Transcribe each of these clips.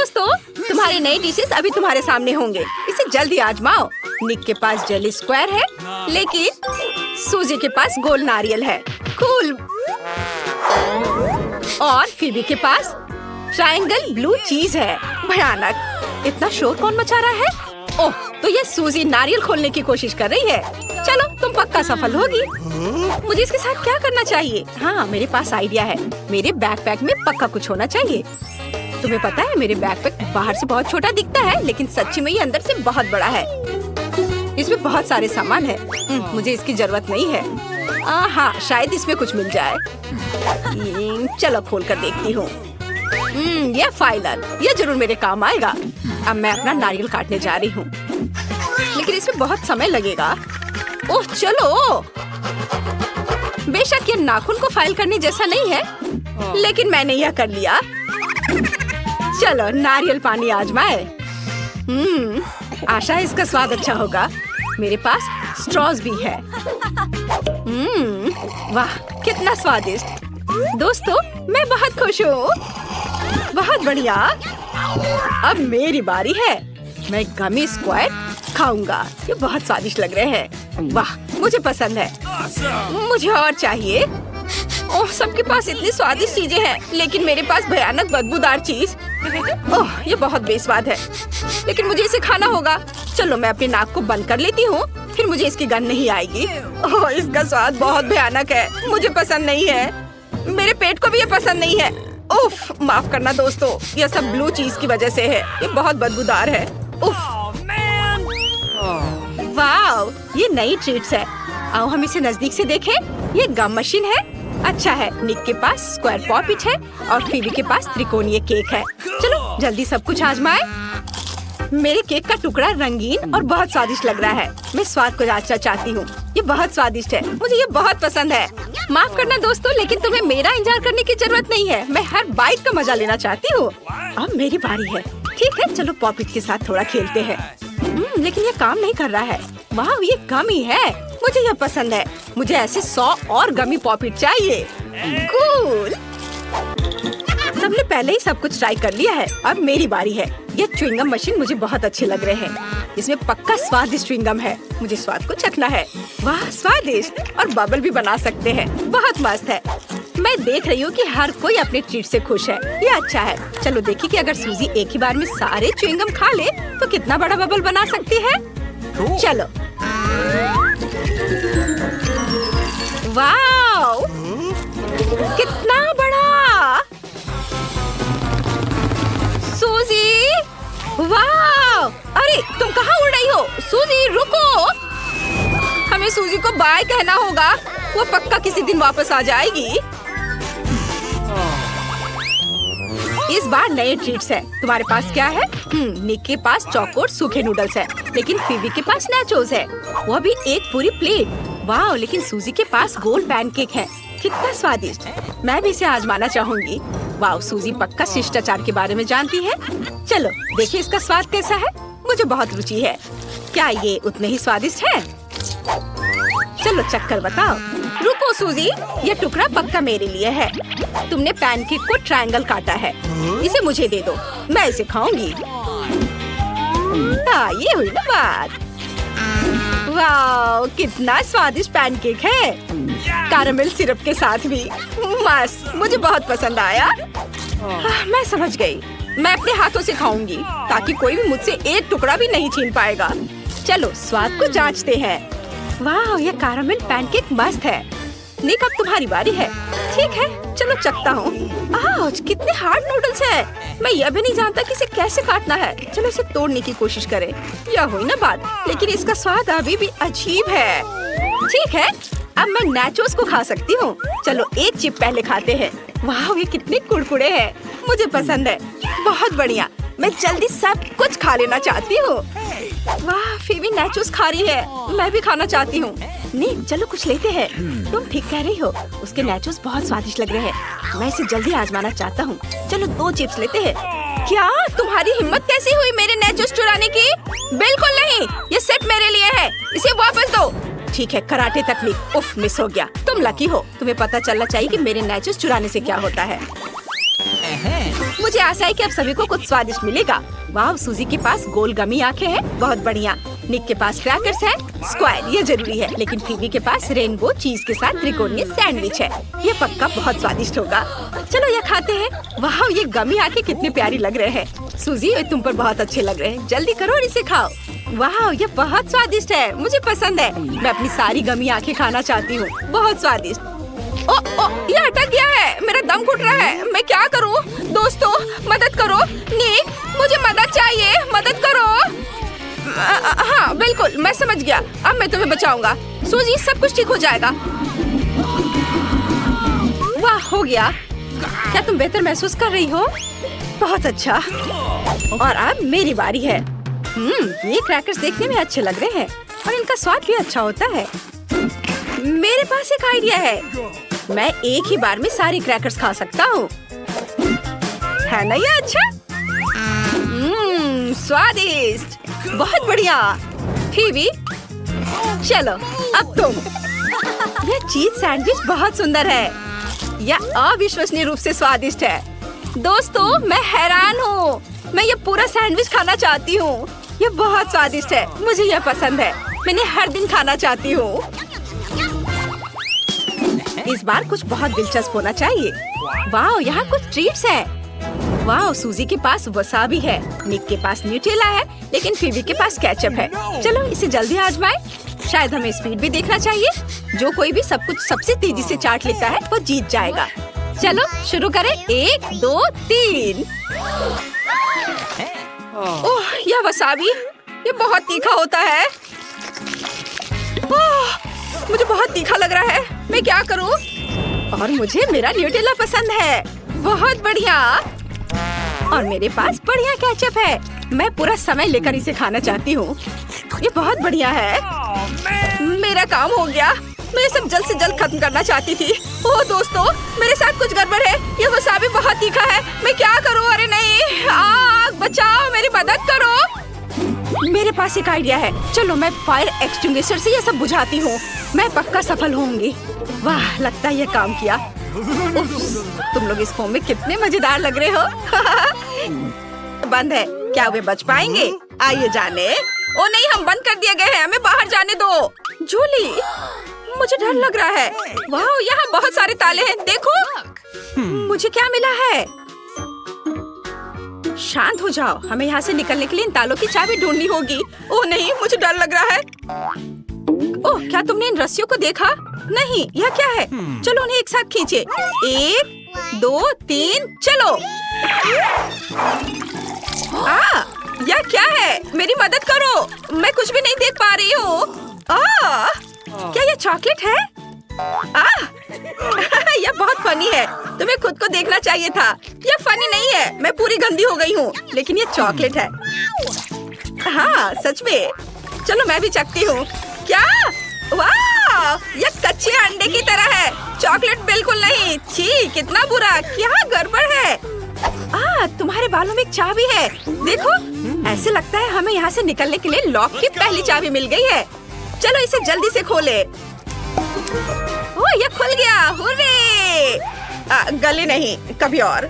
दोस्तों, तुम्हारे नए डिशेस अभी तुम्हारे सामने होंगे। इसे जल्दी आजमाओ। निक के पास जेली स्क्वायर है, लेकिन सूजी के पास गोल नारियल है। कूल। और फीबी के पास ट्रायंगल ब्लू चीज है। भयानक। इतना शोर कौन मचा रहा है? ओह, तो ये सूजी नारियल खोलने की कोशिश कर रही है। चलो, तुम पक्का सफल होगी। मुझे इसके साथ क्या करना चाहिए? हाँ, मेरे पास आइडिया है। मेरे बैकपैक में पक्का कुछ होना चाहिए। तुम्हें पता है, मेरे बैकपैक बाहर से बहुत छोटा दिखता है, लेकिन सच्ची में ये अंदर से बहुत बड़ा है। इसमें बहुत सारे सामान है। मुझे इसकी जरूरत नहीं है। हाँ, शायद इसमें कुछ मिल जाए। चलो खोल कर देखती हूँ। ये फाइलर, ये जरूर मेरे काम आएगा। अब मैं अपना नारियल काटने जा रही हूँ, लेकिन इसमें बहुत समय लगेगा। ओह चलो, बेशक ये नाखून को फाइल करने जैसा नहीं है, लेकिन मैंने यह कर लिया। चलो नारियल पानी आजमाए। आशा है इसका स्वाद अच्छा होगा। मेरे पास स्ट्रॉज भी है। वाह, कितना स्वादिष्ट। दोस्तों, मैं बहुत खुश हूँ। बहुत बढ़िया। अब मेरी बारी है। मैं गमी स्क्वायर खाऊंगा। ये बहुत स्वादिष्ट लग रहे हैं। वाह, मुझे पसंद है। मुझे और चाहिए। ओह, सबके पास इतनी स्वादिष्ट चीजें हैं, लेकिन मेरे पास भयानक बदबूदार चीज। ओह, ये बहुत बेस्वाद है, लेकिन मुझे इसे खाना होगा। चलो, मैं अपनी नाक को बंद कर लेती हूँ, फिर मुझे इसकी गंध नहीं आएगी। ओह, इसका स्वाद बहुत भयानक है। मुझे पसंद नहीं है। मेरे पेट को भी ये पसंद नहीं है। उफ, माफ करना दोस्तों, यह सब ब्लू चीज की वजह से है। ये बहुत बदबूदार है। उफ। वाव, ये नई ट्रीट्स है। आओ हम इसे नजदीक से देखें। ये गम मशीन है। अच्छा है, निक के पास स्क्वायर पॉपिट है और फीबी के पास त्रिकोणीय केक है। चलो जल्दी सब कुछ आजमाए। मेरे केक का टुकड़ा रंगीन और बहुत स्वादिष्ट लग रहा है। मैं स्वाद को जांचना चाहती हूँ। ये बहुत स्वादिष्ट है। मुझे ये बहुत पसंद है। माफ करना दोस्तों, लेकिन तुम्हें मेरा इंतजार करने की जरूरत नहीं है। मैं हर बाइट का मजा लेना चाहती हूँ। अब मेरी बारी है। ठीक है, चलो पॉपिट के साथ थोड़ा खेलते हैं। लेकिन ये काम नहीं कर रहा है। वाह, ये गमी है। मुझे यह पसंद है। मुझे ऐसे 100 और गमी पॉपिट चाहिए। कूल। सबने पहले ही सब कुछ ट्राई कर लिया है। अब मेरी बारी है। ये च्युइंगम मशीन मुझे बहुत अच्छे लग रहे हैं। इसमें पक्का स्वादिष्ट च्युइंगम है। मुझे स्वाद को चखना है। वाह, स्वादिष्ट। और बबल भी बना सकते हैं। बहुत मस्त है। मैं देख रही हूँ कि हर कोई अपने ट्रीट से खुश है। ये अच्छा है। चलो देखिए कि अगर सूजी एक ही बार में सारे च्युइंगम खा ले तो कितना बड़ा बबल बना सकती है। चलो। वाह, कितना बड़ा। सूजी, वाह। अरे तुम कहाँ उड़ रही हो? सूजी रुको। हमें सूजी को बाय कहना होगा। वो पक्का किसी दिन वापस आ जाएगी। इस बार नए ट्रीट्स है। तुम्हारे पास क्या है? निक के पास चौकोर सूखे नूडल्स है, लेकिन फीबी के पास नाचोस है, वो भी एक पूरी प्लेट। वाह, लेकिन सूजी के पास गोल पैनकेक है। कितना स्वादिष्ट। मैं भी इसे आजमाना चाहूंगी। वाह, सूजी पक्का शिष्टाचार के बारे में जानती है। चलो देखिए इसका स्वाद कैसा है। मुझे बहुत रुचि है। क्या ये उतने ही स्वादिष्ट है? चलो चक्कर बताओ। रुको सूजी, ये टुकड़ा पक्का मेरे लिए है। तुमने पैनकेक को ट्रायंगल काटा है। इसे मुझे दे दो, मैं इसे खाऊंगी। ये हुई ना बात। वाह, कितना स्वादिष्ट पैनकेक है। कैरेमल सिरप के साथ भी। मस्त, मुझे बहुत पसंद आया। मैं समझ गई। मैं अपने हाथों से खाऊंगी, ताकि कोई भी मुझसे एक टुकड़ा भी नहीं छीन पाएगा। चलो स्वाद को जांचते हैं। वाह, ये कैरेमल पैनकेक मस्त है। निक, अब तुम्हारी बारी है। ठीक है, चलो चखता हूँ। कितने हार्ड नूडल्स है। मैं यह भी नहीं जानता कि इसे कैसे काटना है। चलो इसे तोड़ने की कोशिश करें। यह हुई ना बात, लेकिन इसका स्वाद अभी भी अजीब है। ठीक है, अब मैं नाचोस को खा सकती हूँ। चलो एक चिप पहले खाते हैं। वाह, ये कितने कुड़कुड़े हैं। मुझे पसंद है। बहुत बढ़िया। मैं जल्दी सब कुछ खा लेना चाहती हूँ। वाह, फीबी नाचोस खा रही है। मैं भी खाना चाहती हूँ। निक, चलो कुछ लेते हैं। तुम ठीक कह रही हो, उसके नाचोस बहुत स्वादिष्ट लग रहे हैं। मैं इसे जल्दी आजमाना चाहता हूँ। चलो 2 चिप्स लेते हैं। क्या तुम्हारी हिम्मत कैसी हुई मेरे नाचोस चुराने की? बिल्कुल नहीं, ये सिर्फ मेरे लिए है। इसे वापस दो। ठीक है, कराटे तकनीक। उफ, मिस हो गया। तुम लकी हो। तुम्हें पता चलना चाहिए कि मेरे नाचोस चुराने से क्या होता है। मुझे आशा है कि अब सभी को कुछ स्वादिष्ट मिलेगा। वाह, सूजी के पास गोल गमी आंखें हैं, बहुत बढ़िया। निक के पास क्रैकर्स है, स्क्वायर, ये जरूरी है। लेकिन फीबी के पास रेनबो चीज के साथ त्रिकोणीय सैंडविच है, ये पक्का बहुत स्वादिष्ट होगा। चलो ये खाते हैं। वाह, ये गमी आंखें कितनी प्यारी लग रहे हैं। सूजी, ये तुम पर बहुत अच्छे लग रहे हैं, जल्दी करो और इसे खाओ। वाह, ये बहुत स्वादिष्ट है, मुझे पसंद है। मैं अपनी सारी गमी आंखें खाना चाहती हूँ, बहुत स्वादिष्ट। ओ, ये अटक गया है, मेरा दम घुट रहा है, मैं क्या करूँ? दोस्तों मदद करो। निक, मुझे मदद चाहिए, मदद करो। हाँ बिल्कुल, मैं समझ गया, अब मैं तुम्हें बचाऊंगा। सूजी, सब कुछ ठीक हो जाएगा। वाह, हो गया। क्या तुम बेहतर महसूस कर रही हो? बहुत अच्छा। और अब मेरी बारी है। ये क्रैकर्स देखने में अच्छे लग रहे हैं और इनका स्वाद भी अच्छा होता है। मेरे पास एक आइडिया है, मैं एक ही बार में सारे क्रैकर्स खा सकता हूँ, है ना ये अच्छा? स्वादिष्ट, बहुत बढ़िया। फीबी, चलो अब तुम। यह चीज सैंडविच बहुत सुंदर है, यह अविश्वसनीय रूप से स्वादिष्ट है। दोस्तों, मैं हैरान हूँ, मैं ये पूरा सैंडविच खाना चाहती हूँ। ये बहुत स्वादिष्ट है, मुझे यह पसंद है, मैंने हर दिन खाना चाहती हूँ। इस बार कुछ बहुत दिलचस्प होना चाहिए। वाह, यहाँ कुछ ट्रीट्स हैं। वाह, सूजी के पास वसाबी है, निक के पास न्यूटेला है, लेकिन फीबी के पास केचप है। चलो इसे जल्दी आजमाएं। शायद हमें स्पीड भी देखना चाहिए। जो कोई भी सब कुछ सबसे तेजी से चाट लेता है वो जीत जाएगा। चलो शुरू करें, 1 2 3। ओह, यह वसाबी, ये बहुत तीखा होता है। ओह, मुझे बहुत तीखा लग रहा है, मैं क्या करूं? और मुझे मेरा न्यूटेला पसंद है, बहुत बढ़िया। और मेरे पास बढ़िया केचप है, मैं पूरा समय लेकर इसे खाना चाहती हूँ। ये बहुत बढ़िया है। मेरा काम हो गया, मैं सब जल्द से जल्द खत्म करना चाहती थी। ओह दोस्तों, मेरे साथ कुछ गड़बड़ है, ये वसाबी बहुत तीखा है, मैं क्या करूँ? अरे नहीं, आग बचाओ, मेरी मदद करो। मेरे पास एक आइडिया है, चलो मैं फायर एक्सटिंग्विशर से ये सब बुझाती हूँ, मैं पक्का सफल होंगी। वाह, लगता है ये काम किया। तुम लोग इस फोम में कितने मजेदार लग रहे हो। बंद है, क्या वे बच पाएंगे? आइए जाने। ओ नहीं, हम बंद कर दिए गए हैं, हमें बाहर जाने दो। जूली, मुझे डर लग रहा है। वाह, यहाँ बहुत सारे ताले हैं, देखो। मुझे क्या मिला है? शांत हो जाओ, हमें यहाँ से निकलने के लिए इन तालों की चाबी ढूंढनी होगी। ओह नहीं, मुझे डर लग रहा है। ओह, क्या तुमने इन रस्सियों को देखा? नहीं, यह क्या है? चलो उन्हें एक साथ खींचे। 1 2 3, चलो। यह क्या है? मेरी मदद करो, मैं कुछ भी नहीं देख पा रही हूँ। क्या यह चॉकलेट है? यह बहुत फनी है, तुम्हें खुद को देखना चाहिए था। यह फनी नहीं है, मैं पूरी गंदी हो गई हूँ, लेकिन यह चॉकलेट है। हाँ सच में, चलो मैं भी चखती हूँ। क्या? वाह, यह कच्चे अंडे की तरह है, चॉकलेट बिल्कुल नहीं। छी, कितना बुरा, क्या गड़बड़ है? तुम्हारे बालों में एक चाबी है, देखो। ऐसे लगता है हमें यहाँ से निकलने के लिए लॉक की पहली चाबी मिल गई है। चलो इसे जल्दी से खोले। ओह, ये खुल गया, हुर्रे! गले नहीं, कभी और।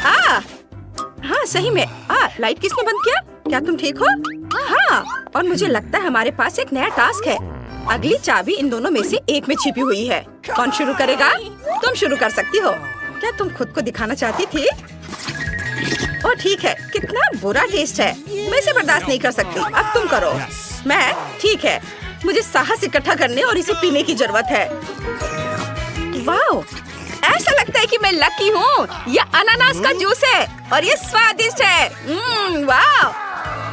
हाँ सही में। लाइट किसने बंद किया? क्या तुम ठीक हो? हाँ, और मुझे लगता है हमारे पास एक नया टास्क है। अगली चाबी इन दोनों में से एक में छिपी हुई है। कौन शुरू करेगा? तुम शुरू कर सकती हो। क्या तुम खुद को दिखाना चाहती थी? ओह ठीक है, कितना बुरा टेस्ट है, मैं इसे बर्दाश्त नहीं कर सकती। अब तुम करो। मैं? ठीक है, मुझे साहस इकट्ठा करने और इसे पीने की जरूरत है। वाओ, ऐसा लगता है कि मैं लकी हूँ। यह अनानास का जूस है और ये स्वादिष्ट है। वाओ,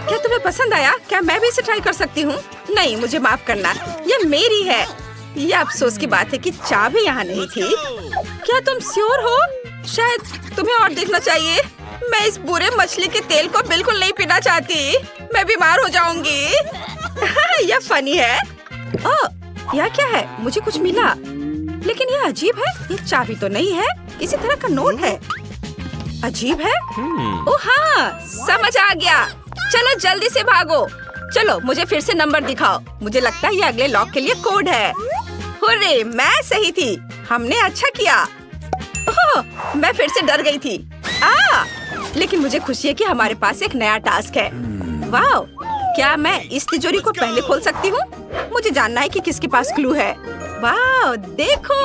क्या तुम्हें पसंद आया? क्या मैं भी इसे ट्राई कर सकती हूँ? नहीं, मुझे माफ करना, ये मेरी है। यह अफसोस की बात है कि चाबी यहाँ नहीं थी। क्या तुम श्योर हो? शायद तुम्हें और देखना चाहिए। मैं इस बुरे मछली के तेल को बिल्कुल नहीं पीना चाहती, मैं बीमार हो जाऊंगी। यह फनी है। ओह, यह क्या है? मुझे कुछ मिला, लेकिन यह अजीब है। ये चाबी तो नहीं है, किसी तरह का नोट है। अजीब है। ओह हाँ, समझ आ गया। चलो जल्दी से भागो। चलो मुझे फिर से नंबर दिखाओ, मुझे लगता है ये अगले लॉक के लिए कोड है। हुर्रे, मैं सही थी, हमने अच्छा किया। ओह ओह, मैं फिर से डर गई थी। लेकिन मुझे खुशी है कि हमारे पास एक नया टास्क है। वाह, क्या मैं इस तिजोरी को पहले खोल सकती हूँ? मुझे जानना है कि किसके पास क्लू है। वाह, देखो,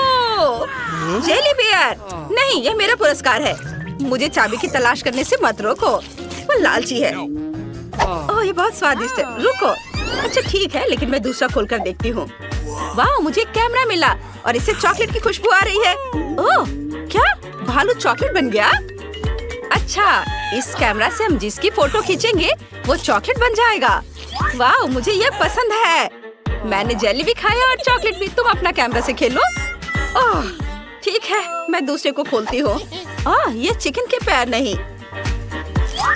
जेली बियर। नहीं, यह मेरा पुरस्कार है। मुझे चाबी की तलाश करने से मत रोको, वो लालची है। ओह, ये बहुत स्वादिष्ट है। रुको। अच्छा ठीक है, लेकिन मैं दूसरा खोलकर देखती हूँ। वाह, मुझे एक कैमरा मिला और इससे चॉकलेट की खुशबू आ रही है। ओह, क्या भालू चॉकलेट बन गया? अच्छा, इस कैमरा से हम जिसकी फोटो खींचेंगे वो चॉकलेट बन जाएगा। वाह, मुझे ये पसंद है। मैंने जेली भी खाया और चॉकलेट भी। तुम अपना कैमरा से खेलो। ओह, ठीक है, मैं दूसरे को खोलती हूँ। ये चिकन के पैर नहीं,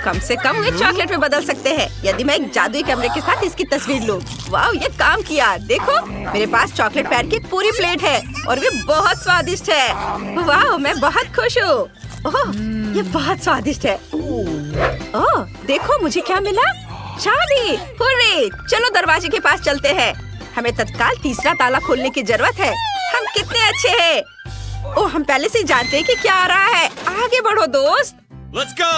कम से कम ये चॉकलेट में बदल सकते हैं यदि मैं एक जादुई कैमरे के साथ इसकी तस्वीर लूं। वाह, ये काम किया। देखो, मेरे पास चॉकलेट पैर की पूरी प्लेट है और वे बहुत स्वादिष्ट है। वाह, मैं बहुत खुश हूँ। ओह, ये बहुत स्वादिष्ट है। ओह, देखो मुझे क्या मिला। चाबी। हुर्रे, चलो दरवाजे के पास चलते हैं। हमें तत्काल तीसरा ताला खोलने की जरूरत है। हम कितने अच्छे हैं। ओह, हम पहले से ही जानते हैं कि क्या आ रहा है। आगे बढ़ो दोस्त। Let's go!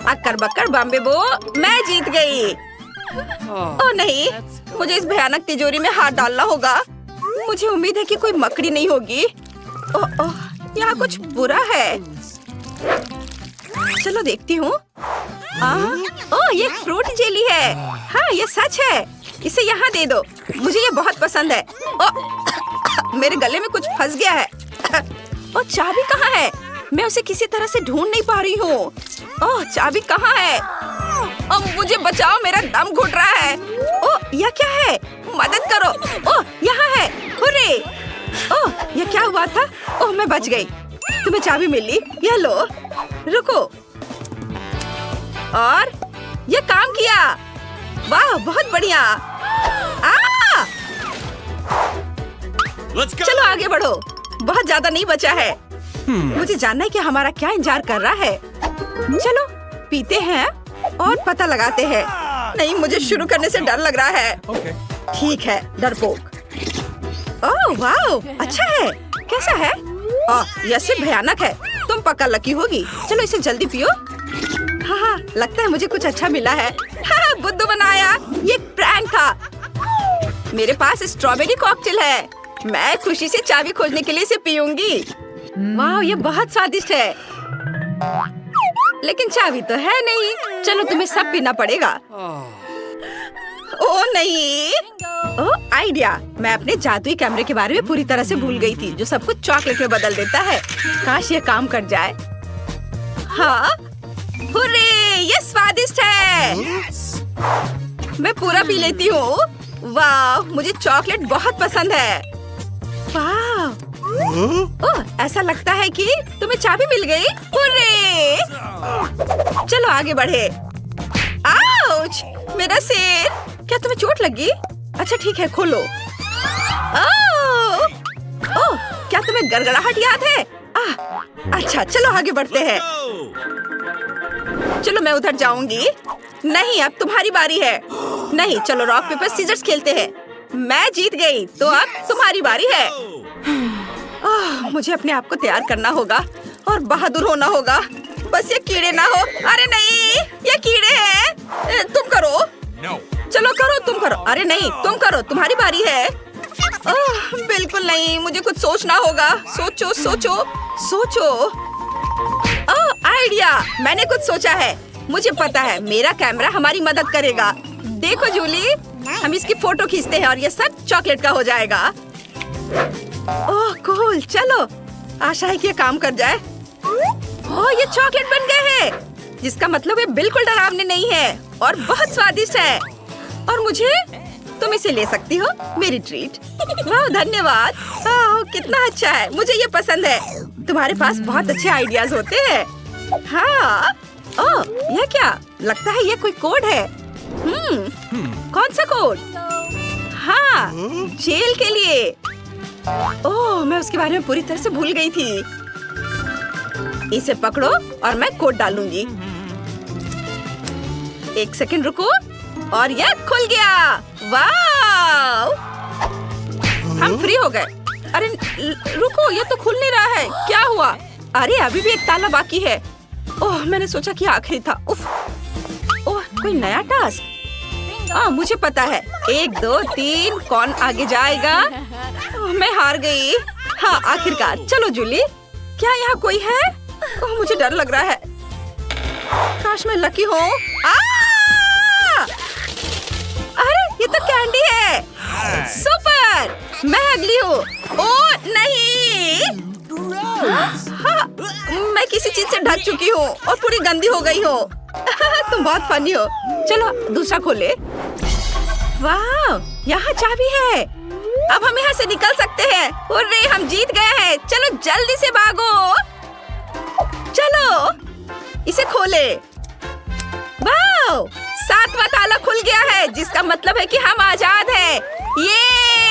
Occur Bakkar Bombay बो, मैं जीत गई। ओह नहीं, मुझे इस भयानक तिजोरी में हाथ डालना होगा। मुझे उम्मीद है कि कोई मकड़ी नहीं होगी। ओह ओह, यहाँ कुछ बुरा है। चलो देखती हूँ। ओह, ये फ्रूट जेली है। हाँ, ये सच है। इसे यहाँ दे दो, मुझे ये बहुत पसंद है। ओह, मेरे गले में कुछ फंस गया है। ओह, चाबी कहाँ है? मैं उसे किसी तरह से ढूंढ नहीं पा रही हूँ। ओह, चाबी कहाँ है? ओह, मुझे बचाओ, मेरा दम घुट रहा है। ओह, यह क्या है? मदद करो। ओह, यहाँ है। हुर्रे! ओह, यह क्या हुआ था? ओह, मैं बच गई। तुम्हें चाबी मिली? यह लो। रुको। और यह काम किया। वाह, बहुत बढ़िया। चलो आगे बढ़ो, बहुत ज्यादा नहीं बचा है। मुझे जानना है कि हमारा क्या इंतजार कर रहा है। चलो पीते हैं और पता लगाते हैं। नहीं, मुझे शुरू करने से डर लग रहा है। ठीक है, डरपोक। ओह वाह, अच्छा है। कैसा है? यह सिर्फ भयानक है। तुम पक्का लकी होगी। चलो इसे जल्दी पियो। हाँ, लगता है मुझे कुछ अच्छा मिला है। हाँ, बुद्धू बनाया। ये प्रैंक था। मेरे पास स्ट्रॉबेरी कॉकटेल है। मैं खुशी से चाबी खोजने के लिए इसे पीऊंगी। वाह, ये बहुत स्वादिष्ट है। लेकिन चाबी तो है नहीं। चलो तुम्हें सब पीना पड़ेगा। ओह नहीं। ओह, आइडिया। मैं अपने जादुई कैमरे के बारे में पूरी तरह से भूल गई थी, जो सब कुछ चॉकलेट में बदल देता है। काश ये काम कर जाए। हाँ, हुर्रे, ये स्वादिष्ट है। मैं पूरा पी लेती हूँ। वाह, मुझे चॉकलेट बहुत पसंद है। वाह, ओह, ऐसा लगता है कि तुम्हें चाबी मिल गई। हुर्रे! चलो आगे बढ़े। आउच! मेरा सिर। क्या तुम्हें चोट लगी? अच्छा ठीक है, खोलो। ओह, क्या तुम्हें गड़गड़ाहट याद है? अच्छा, चलो आगे बढ़ते हैं। चलो मैं उधर जाऊंगी। नहीं, अब तुम्हारी बारी है। नहीं, चलो रॉक पेपर सीजर्स खेलते हैं। मैं जीत गई, तो अब तुम्हारी बारी है। मुझे अपने आप को तैयार करना होगा और बहादुर होना होगा। बस ये कीड़े ना हो। अरे नहीं, ये कीड़े हैं। तुम करो। No. चलो करो, तुम करो। अरे नहीं, तुम करो, तुम्हारी बारी है। बिल्कुल नहीं, मुझे कुछ सोचना होगा। सोचो सोचो सोचो। आइडिया, मैंने कुछ सोचा है। मुझे पता है मेरा कैमरा हमारी मदद करेगा। देखो जूली, हम इसकी फोटो खींचते हैं और ये सब चॉकलेट का हो जाएगा। ओह कूल, चलो, आशा है कि ये काम कर जाए। ओह, ये चॉकलेट बन गए हैं, जिसका मतलब ये बिल्कुल डरावने नहीं है और बहुत स्वादिष्ट है। और मुझे, तुम इसे ले सकती हो, मेरी ट्रीट। वाह, धन्यवाद। कितना अच्छा है, मुझे ये पसंद है। तुम्हारे पास बहुत अच्छे आइडियाज होते हैं। हाँ, ओह, यह क्या? लगता है ये कोई कोड है। कौन सा कोड? हाँ, जेल के लिए। ओह, मैं उसके बारे में पूरी तरह से भूल गई थी। इसे पकड़ो और मैं कोड डालूंगी। एक सेकंड रुको और यह खुल गया। वाह, हम फ्री हो गए। अरे रुको, ये तो खुल नहीं रहा है। क्या हुआ? अरे अभी भी एक ताला बाकी है। ओह, मैंने सोचा कि आखिरी था। उफ। ओह, कोई नया टास्क। मुझे पता है। 1 2 3 कौन आगे जाएगा? मैं हार गई। हाँ, आखिरकार। चलो जूली, क्या यहाँ कोई है? ओह, मुझे डर लग रहा है। काश मैं लकी हूँ। अरे ये तो कैंडी है। सुपर, मैं अगली हूँ। ओह नहीं, हाँ, मैं किसी चीज से ढक चुकी हूँ और पूरी गंदी हो गई हूँ। तुम बहुत फनी हो। चलो दूसरा खोले। वाह, यहाँ चाबी है। अब हम यहाँ से निकल सकते हैं। हुर्रे, हम जीत गए हैं। चलो जल्दी से भागो। चलो इसे खोले। वाह, 7वां ताला खुल गया है, जिसका मतलब है कि हम आजाद हैं। ये